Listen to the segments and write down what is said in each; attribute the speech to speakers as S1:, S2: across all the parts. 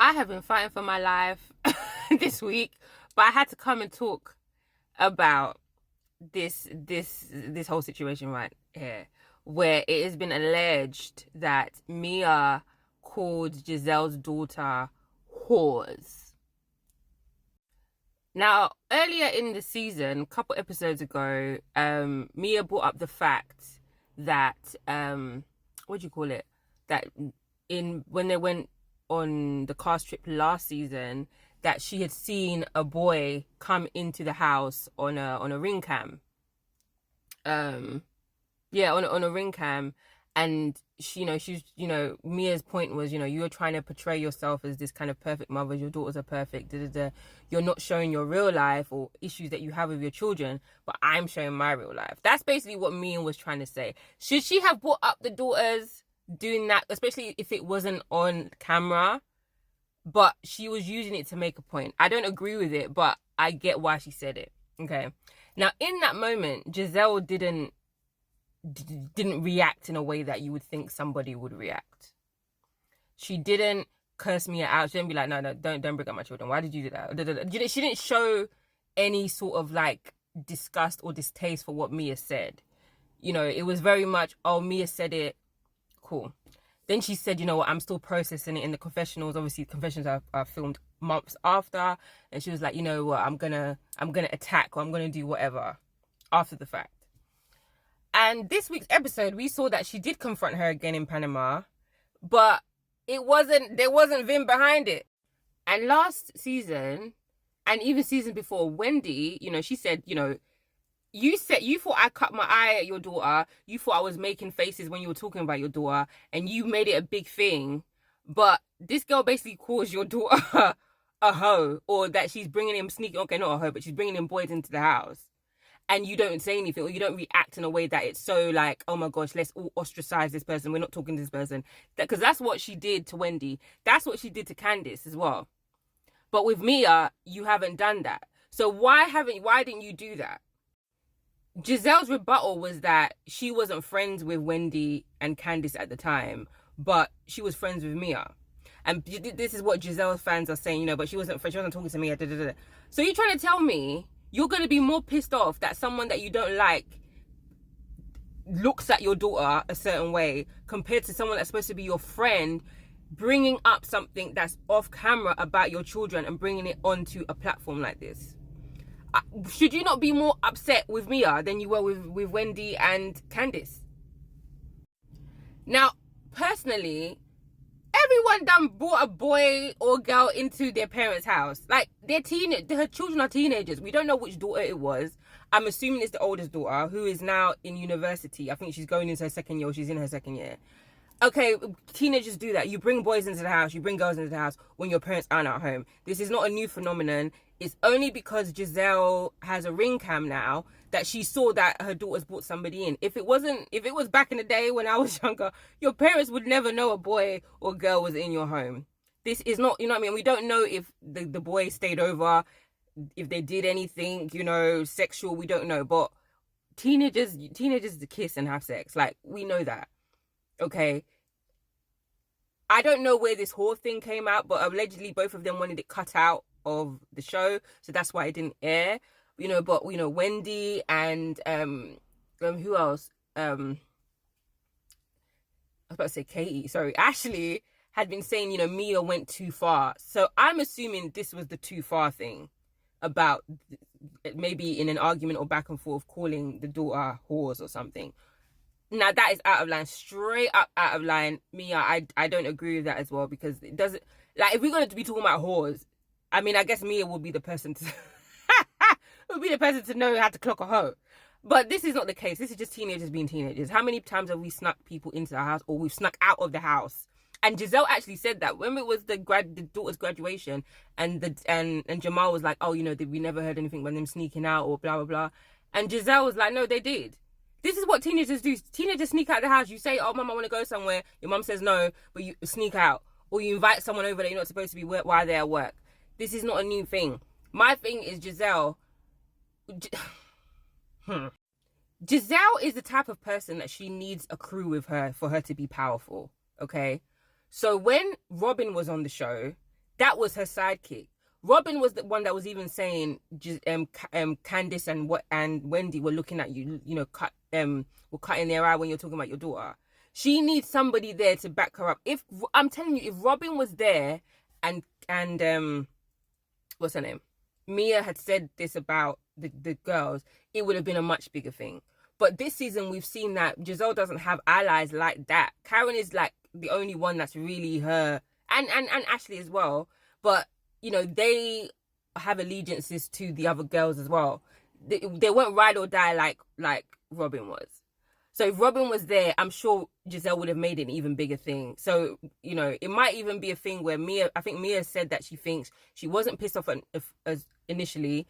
S1: I have been fighting for my life this week, but I had to come and talk about this whole situation right here, where it has been alleged that Mia called Gizelle's daughter whores. Now, earlier in the season, a couple episodes ago, Mia brought up the fact that what do you call it? That when they went on the cast trip last season, that she had seen a boy come into the house on a ring cam. On a ring cam, and Mia's point was, you're trying to portray yourself as this kind of perfect mother, your daughters are perfect, da, da, da. You're not showing your real life or issues that you have with your children, but I'm showing my real life. That's basically what Mia was trying to say. Should she have brought up the daughters doing that, especially if it wasn't on camera? But she was using it to make a point. I don't agree with it, but I get why she said it. Okay. Now, in that moment, Gizelle didn't react in a way that you would think somebody would react. She didn't curse Mia out. She didn't be like, no, don't bring up my children. Why did you do that? She didn't show any sort of like disgust or distaste for what Mia said. It was very much, oh, Mia said it, cool. Then she said, you know what, I'm still processing it in the confessionals. Obviously, confessions are filmed months after. And she was like, you know what, I'm gonna attack, or I'm gonna do whatever after the fact. And this week's episode, we saw that she did confront her again in Panama, but there wasn't vim behind it. And last season, and even season before, Wendy, she said, you thought I cut my eye at your daughter. You thought I was making faces when you were talking about your daughter, and you made it a big thing. But this girl basically calls your daughter a hoe, or that she's bringing him okay, not a hoe, but she's bringing in boys into the house. And you don't say anything, or you don't react in a way that it's so like, oh my gosh, let's all ostracize this person. We're not talking to this person. Because that's what she did to Wendy. That's what she did to Candice as well. But with Mia, you haven't done that. So why didn't you do that? Gizelle's rebuttal was that she wasn't friends with Wendy and Candice at the time, but she was friends with Mia. And this is what Gizelle's fans are saying, but she wasn't talking to Mia. So you're trying to tell me you're going to be more pissed off that someone that you don't like looks at your daughter a certain way compared to someone that's supposed to be your friend bringing up something that's off camera about your children and bringing it onto a platform like this? Should you not be more upset with Mia than you were with Wendy and Candice? Now, personally, everyone done brought a boy or girl into their parents' house. Like, her children are teenagers. We don't know which daughter it was. I'm assuming it's the oldest daughter, who is now in university. I think she's going into her second year, or she's in her second year. Okay, teenagers do that. You bring boys into the house, you bring girls into the house when your parents aren't at home. This is not a new phenomenon. It's only because Gizelle has a ring cam now that she saw that her daughter's brought somebody in. If it was back in the day when I was younger, your parents would never know a boy or girl was in your home. This is not, what I mean? We don't know if the boy stayed over, if they did anything, sexual, we don't know. But teenagers kiss and have sex. Like, we know that. Okay. I don't know where this whore thing came out, but allegedly both of them wanted it cut out of the show, so that's why it didn't air. But Wendy and who else? I was about to say Katie. Sorry, Ashley had been saying Mia went too far. So I'm assuming this was the too far thing about maybe in an argument or back and forth calling the daughter whores or something. Now that is out of line, straight up out of line. Mia, I don't agree with that as well, because it doesn't, like, if we're going to be talking about whores, I mean, I guess Mia will be the person to know how to clock a hoe. But this is not the case. This is just teenagers being teenagers. How many times have we snuck people into the house, or we've snuck out of the house? And Gizelle actually said that when it was the daughter's graduation, and Jamal was like, oh, we never heard anything about them sneaking out or blah blah blah. And Gizelle was like, no, they did. This is what teenagers do. Teenagers sneak out of the house. You say, oh, mum, I want to go somewhere. Your mum says no, but you sneak out. Or you invite someone over that you're not supposed to be while they're at work. This is not a new thing. My thing is Gizelle. Gizelle is the type of person that she needs a crew with her for her to be powerful. Okay? So when Robin was on the show, That was her sidekick. Robin was the one that was even saying, Candice and Wendy were looking at you, were cutting their eye when you're talking about your daughter. She needs somebody there to back her up. If I'm telling you, if Robin was there and what's her name, Mia had said this about the girls, it would have been a much bigger thing. But this season we've seen that Gizelle doesn't have allies like that. Karen is like the only one that's really her, and Ashley as well. But they have allegiances to the other girls as well. They won't ride or die like Robin was. So if Robin was there, I'm sure Gizelle would have made it an even bigger thing. So, it might even be a thing where I think Mia said that she thinks she wasn't pissed off as initially.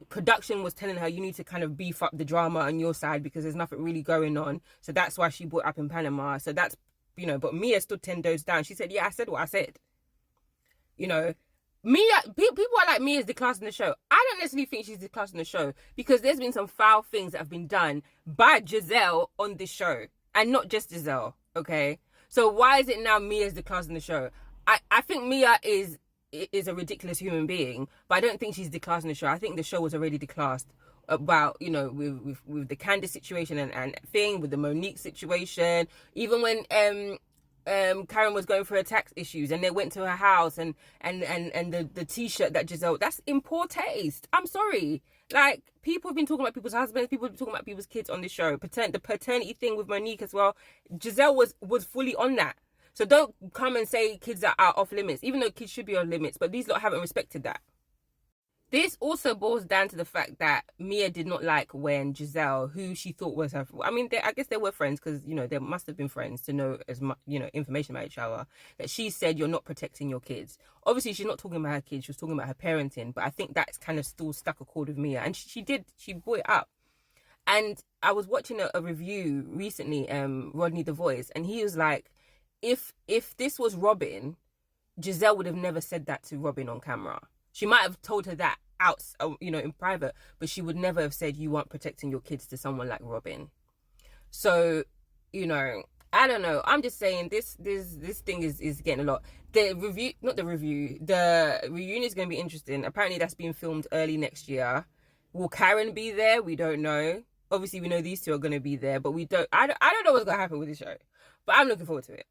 S1: Production was telling her, you need to kind of beef up the drama on your side because there's nothing really going on. So that's why she brought up in Panama. So that's, but Mia stood 10 toes down. She said, yeah, I said what I said. Mia, people are like, Mia's declassing the show. I don't necessarily think she's declassing the show because there's been some foul things that have been done by Gizelle on this show. And not just Gizelle, okay? So why is it now Mia's declassing the show? I think Mia is a ridiculous human being, but I don't think she's declassing the show. I think the show was already declassed about, with the Candice situation and thing, with the Monique situation. Even when Karen was going through her tax issues and they went to her house and the t-shirt that Gizelle, that's in poor taste. I'm sorry. Like, people have been talking about people's husbands, people have been talking about people's kids on this show. The paternity thing with Monique as well. Gizelle was fully on that. So don't come and say kids are off limits, even though kids should be off limits, but these lot haven't respected that. This also boils down to the fact that Mia did not like when Gizelle, who she thought was her, I guess they were friends because, they must have been friends to know as much, information about each other, that she said, you're not protecting your kids. Obviously, she's not talking about her kids, she was talking about her parenting, but I think that's kind of still stuck a chord with Mia. And she brought it up. And I was watching a review recently, Rodney The Voice, and he was like, if this was Robin, Gizelle would have never said that to Robin on camera. She might have told her that out, in private, but she would never have said you aren't protecting your kids to someone like Robin. So, I don't know. I'm just saying this thing is getting a lot. The reunion is going to be interesting. Apparently that's being filmed early next year. Will Karen be there? We don't know. Obviously we know these two are going to be there, but I don't know what's going to happen with the show. But I'm looking forward to it.